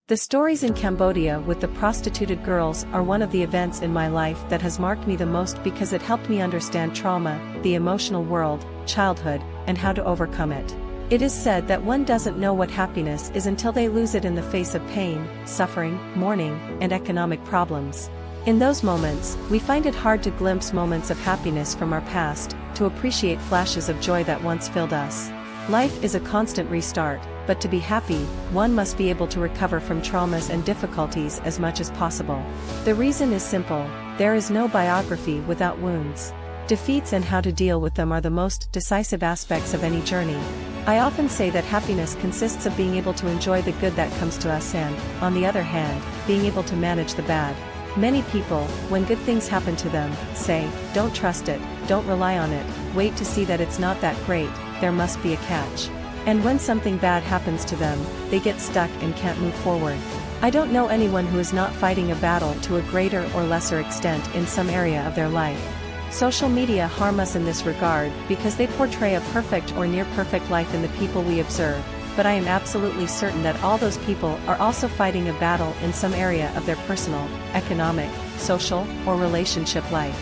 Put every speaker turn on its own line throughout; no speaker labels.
The stories in Cambodia with the prostituted girls are one of the events in my life that has marked me the most because it helped me understand trauma, the emotional world, childhood, and how to overcome it. It is said that one doesn't know what happiness is until they lose it in the face of pain, suffering, mourning, and economic problems. In those moments, we find it hard to glimpse moments of happiness from our past, to appreciate flashes of joy that once filled us. Life is a constant restart, but to be happy, one must be able to recover from traumas and difficulties as much as possible. The reason is simple: there is no biography without wounds. Defeats and how to deal with them are the most decisive aspects of any journey. I often say that happiness consists of being able to enjoy the good that comes to us and, on the other hand, being able to manage the bad. Many people, when good things happen to them, say, "Don't trust it, don't rely on it, wait to see that it's not that great, there must be a catch." And when something bad happens to them, they get stuck and can't move forward. I don't know anyone who is not fighting a battle to a greater or lesser extent in some area of their life. Social media harm us in this regard because they portray a perfect or near-perfect life in the people we observe, but I am absolutely certain that all those people are also fighting a battle in some area of their personal, economic, social, or relationship life.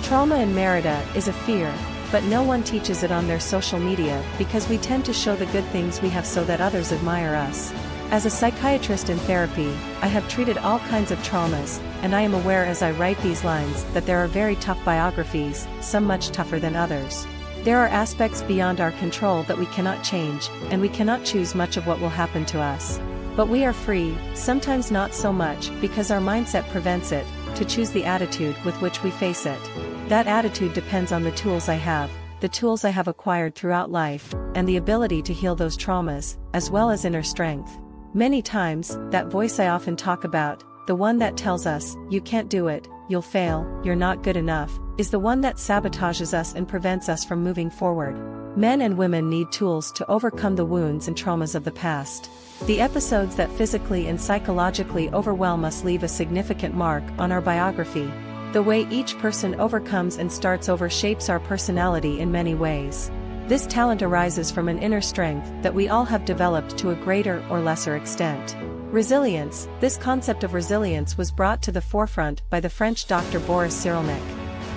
Trauma in Merida is a fear, but no one teaches it on their social media because we tend to show the good things we have so that others admire us. As a psychiatrist in therapy, I have treated all kinds of traumas, and I am aware as I write these lines that there are very tough biographies, some much tougher than others. There are aspects beyond our control that we cannot change, and we cannot choose much of what will happen to us. But we are free, sometimes not so much because our mindset prevents it, to choose the attitude with which we face it. That attitude depends on the tools I have acquired throughout life, and the ability to heal those traumas, as well as inner strength. Many times, that voice I often talk about, the one that tells us, "You can't do it, you'll fail, you're not good enough," is the one that sabotages us and prevents us from moving forward. Men and women need tools to overcome the wounds and traumas of the past. The episodes that physically and psychologically overwhelm us leave a significant mark on our biography. The way each person overcomes and starts over shapes our personality in many ways. This talent arises from an inner strength that we all have developed to a greater or lesser extent. Resilience. This concept of resilience was brought to the forefront by the French doctor Boris Cyrulnik.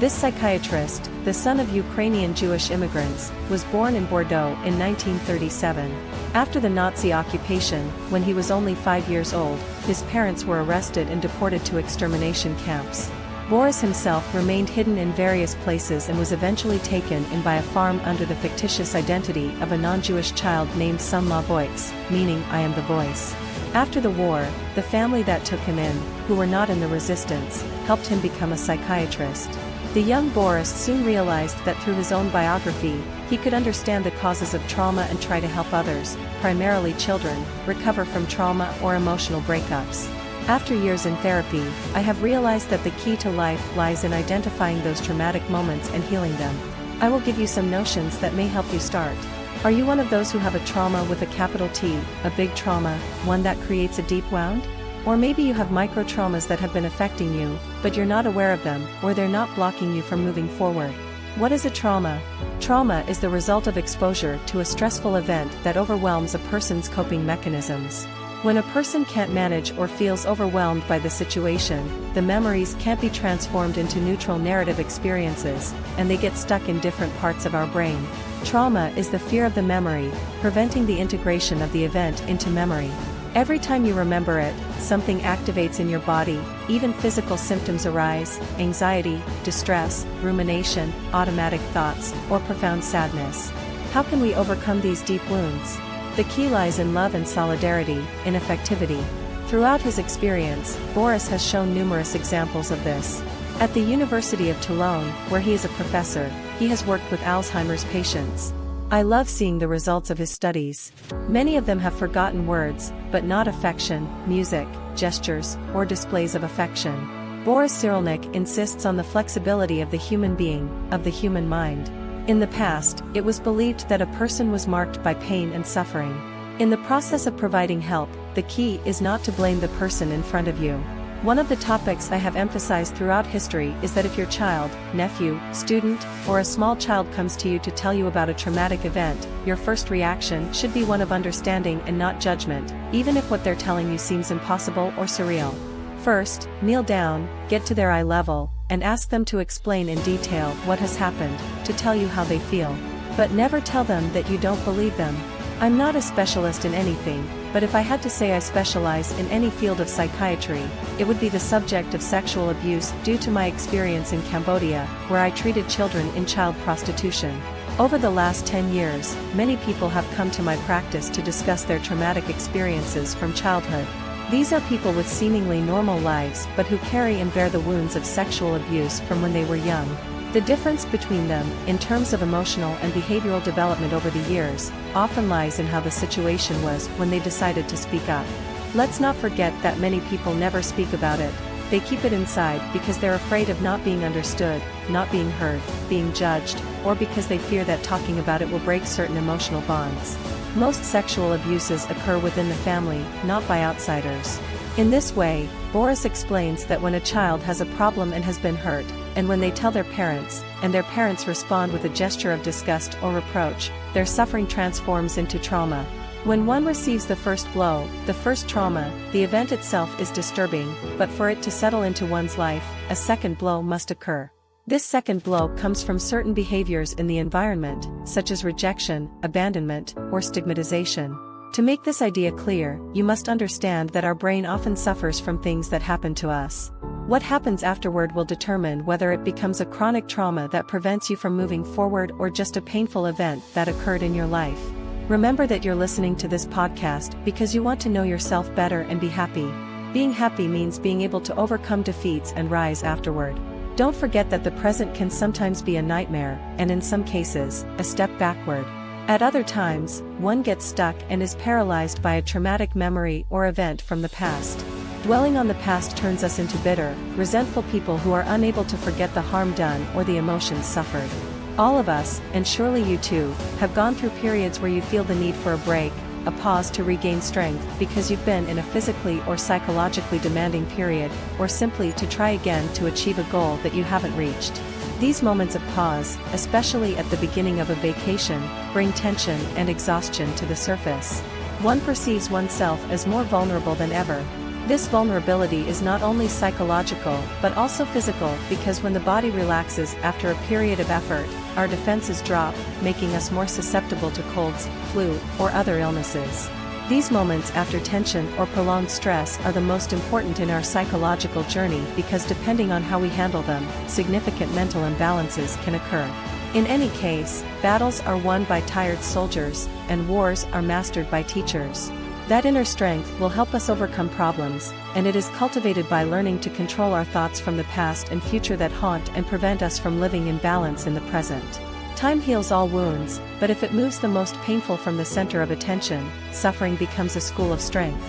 This psychiatrist, the son of Ukrainian Jewish immigrants, was born in Bordeaux in 1937. After the Nazi occupation, when he was only 5 years old, his parents were arrested and deported to extermination camps. Boris himself remained hidden in various places and was eventually taken in by a farm under the fictitious identity of a non-Jewish child named Son la Voix, meaning "I am the voice." After the war, the family that took him in, who were not in the resistance, helped him become a psychiatrist. The young Boris soon realized that through his own biography, he could understand the causes of trauma and try to help others, primarily children, recover from trauma or emotional breakups. After years in therapy, I have realized that the key to life lies in identifying those traumatic moments and healing them. I will give you some notions that may help you start. Are you one of those who have a trauma with a capital T, a big trauma, one that creates a deep wound? Or maybe you have micro-traumas that have been affecting you, but you're not aware of them, or they're not blocking you from moving forward. What is a trauma? Trauma is the result of exposure to a stressful event that overwhelms a person's coping mechanisms. When a person can't manage or feels overwhelmed by the situation, the memories can't be transformed into neutral narrative experiences, and they get stuck in different parts of our brain. Trauma is the fear of the memory, preventing the integration of the event into memory. Every time you remember it, something activates in your body, even physical symptoms arise: anxiety, distress, rumination, automatic thoughts, or profound sadness. How can we overcome these deep wounds? The key lies in love and solidarity, in effectivity. Throughout his experience, Boris has shown numerous examples of this. At the University of Toulon, where he is a professor, he has worked with Alzheimer's patients. I love seeing the results of his studies. Many of them have forgotten words, but not affection, music, gestures, or displays of affection. Boris Cyrulnik insists on the flexibility of the human being, of the human mind. In the past, it was believed that a person was marked by pain and suffering. In the process of providing help, the key is not to blame the person in front of you. One of the topics I have emphasized throughout history is that if your child, nephew, student, or a small child comes to you to tell you about a traumatic event, your first reaction should be one of understanding and not judgment, even if what they're telling you seems impossible or surreal. First, kneel down, get to their eye level, and ask them to explain in detail what has happened, to tell you how they feel. But never tell them that you don't believe them. I'm not a specialist in anything, but if I had to say I specialize in any field of psychiatry, it would be the subject of sexual abuse due to my experience in Cambodia, where I treated children in child prostitution. Over the last 10 years, many people have come to my practice to discuss their traumatic experiences from childhood. These are people with seemingly normal lives but who carry and bear the wounds of sexual abuse from when they were young. The difference between them, in terms of emotional and behavioral development over the years, often lies in how the situation was when they decided to speak up. Let's not forget that many people never speak about it. They keep it inside because they're afraid of not being understood, not being heard, being judged, or because they fear that talking about it will break certain emotional bonds. Most sexual abuses occur within the family, not by outsiders. In this way, Boris explains that when a child has a problem and has been hurt, and when they tell their parents, and their parents respond with a gesture of disgust or reproach, their suffering transforms into trauma. When one receives the first blow, the first trauma, the event itself is disturbing, but for it to settle into one's life, a second blow must occur. This second blow comes from certain behaviors in the environment, such as rejection, abandonment, or stigmatization. To make this idea clear, you must understand that our brain often suffers from things that happen to us. What happens afterward will determine whether it becomes a chronic trauma that prevents you from moving forward or just a painful event that occurred in your life. Remember that you're listening to this podcast because you want to know yourself better and be happy. Being happy means being able to overcome defeats and rise afterward. Don't forget that the present can sometimes be a nightmare, and in some cases, a step backward. At other times, one gets stuck and is paralyzed by a traumatic memory or event from the past. Dwelling on the past turns us into bitter, resentful people who are unable to forget the harm done or the emotions suffered. All of us, and surely you too, have gone through periods where you feel the need for a break, a pause to regain strength because you've been in a physically or psychologically demanding period, or simply to try again to achieve a goal that you haven't reached. These moments of pause, especially at the beginning of a vacation, bring tension and exhaustion to the surface. One perceives oneself as more vulnerable than ever. This vulnerability is not only psychological but also physical because when the body relaxes after a period of effort, our defenses drop, making us more susceptible to colds, flu, or other illnesses. These moments after tension or prolonged stress are the most important in our psychological journey because depending on how we handle them, significant mental imbalances can occur. In any case, battles are won by tired soldiers, and wars are mastered by teachers. That inner strength will help us overcome problems, and it is cultivated by learning to control our thoughts from the past and future that haunt and prevent us from living in balance in the present. Time heals all wounds, but if it moves the most painful from the center of attention, suffering becomes a school of strength.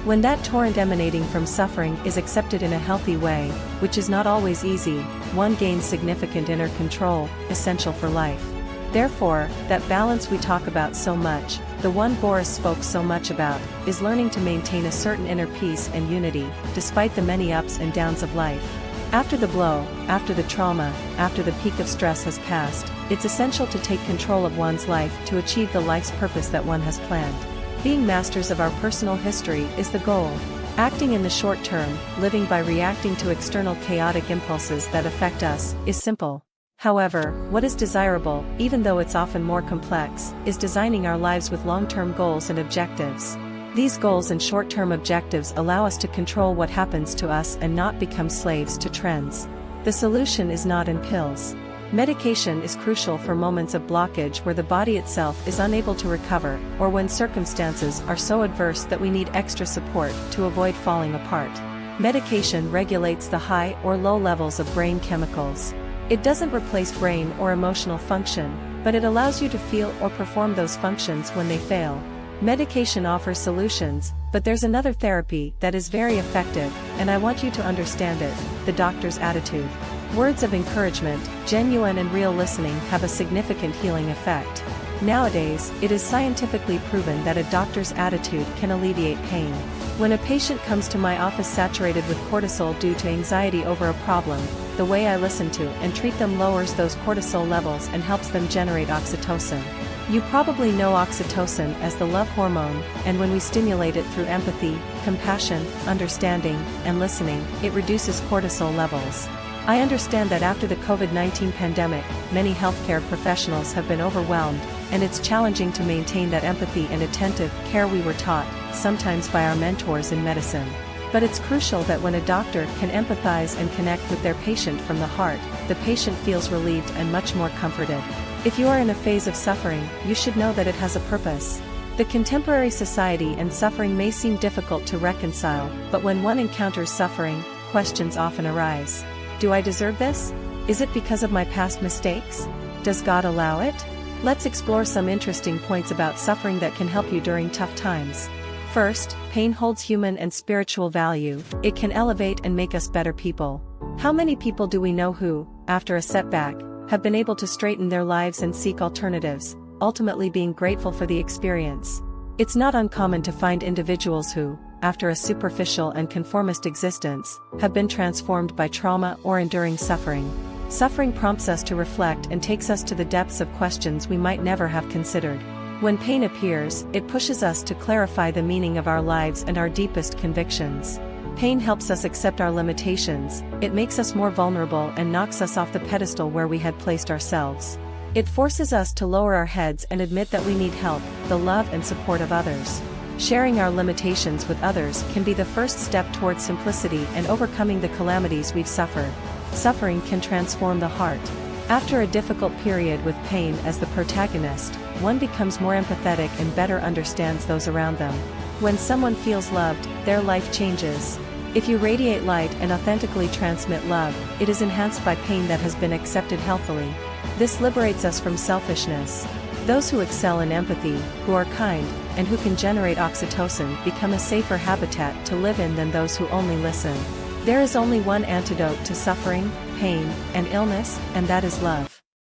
When that torrent emanating from suffering is accepted in a healthy way, which is not always easy, one gains significant inner control, essential for life. Therefore, that balance we talk about so much, the one Boris spoke so much about, is learning to maintain a certain inner peace and unity, despite the many ups and downs of life. After the blow, after the trauma, after the peak of stress has passed, it's essential to take control of one's life to achieve the life's purpose that one has planned. Being masters of our personal history is the goal. Acting in the short term, living by reacting to external chaotic impulses that affect us, is simple. However, what is desirable, even though it's often more complex, is designing our lives with long-term goals and objectives. These goals and short-term objectives allow us to control what happens to us and not become slaves to trends. The solution is not in pills. Medication is crucial for moments of blockage where the body itself is unable to recover, or when circumstances are so adverse that we need extra support to avoid falling apart. Medication regulates the high or low levels of brain chemicals. It doesn't replace brain or emotional function, but it allows you to feel or perform those functions when they fail. Medication offers solutions, but there's another therapy that is very effective, and I want you to understand it: the doctor's attitude. Words of encouragement, genuine and real listening have a significant healing effect. Nowadays, it is scientifically proven that a doctor's attitude can alleviate pain. When a patient comes to my office saturated with cortisol due to anxiety over a problem, the way I listen to and treat them lowers those cortisol levels and helps them generate oxytocin. You probably know oxytocin as the love hormone, and when we stimulate it through empathy, compassion, understanding, and listening, it reduces cortisol levels. I understand that after the COVID-19 pandemic, many healthcare professionals have been overwhelmed, and it's challenging to maintain that empathy and attentive care we were taught, sometimes by our mentors in medicine. But it's crucial that when a doctor can empathize and connect with their patient from the heart, the patient feels relieved and much more comforted. If you are in a phase of suffering, you should know that it has a purpose. The contemporary society and suffering may seem difficult to reconcile, but when one encounters suffering, questions often arise. Do I deserve this? Is it because of my past mistakes? Does God allow it? Let's explore some interesting points about suffering that can help you during tough times. First, pain holds human and spiritual value. It can elevate and make us better people. How many people do we know who, after a setback, have been able to straighten their lives and seek alternatives, ultimately being grateful for the experience? It's not uncommon to find individuals who, after a superficial and conformist existence, have been transformed by trauma or enduring suffering. Suffering prompts us to reflect and takes us to the depths of questions we might never have considered. When pain appears, it pushes us to clarify the meaning of our lives and our deepest convictions. Pain helps us accept our limitations, it makes us more vulnerable and knocks us off the pedestal where we had placed ourselves. It forces us to lower our heads and admit that we need help, the love and support of others. Sharing our limitations with others can be the first step towards simplicity and overcoming the calamities we've suffered. Suffering can transform the heart. After a difficult period with pain as the protagonist, one becomes more empathetic and better understands those around them. When someone feels loved, their life changes. If you radiate light and authentically transmit love, it is enhanced by pain that has been accepted healthily. This liberates us from selfishness. Those who excel in empathy, who are kind, and who can generate oxytocin become a safer habitat to live in than those who only listen. There is only one antidote to suffering, pain, and illness, and that is love.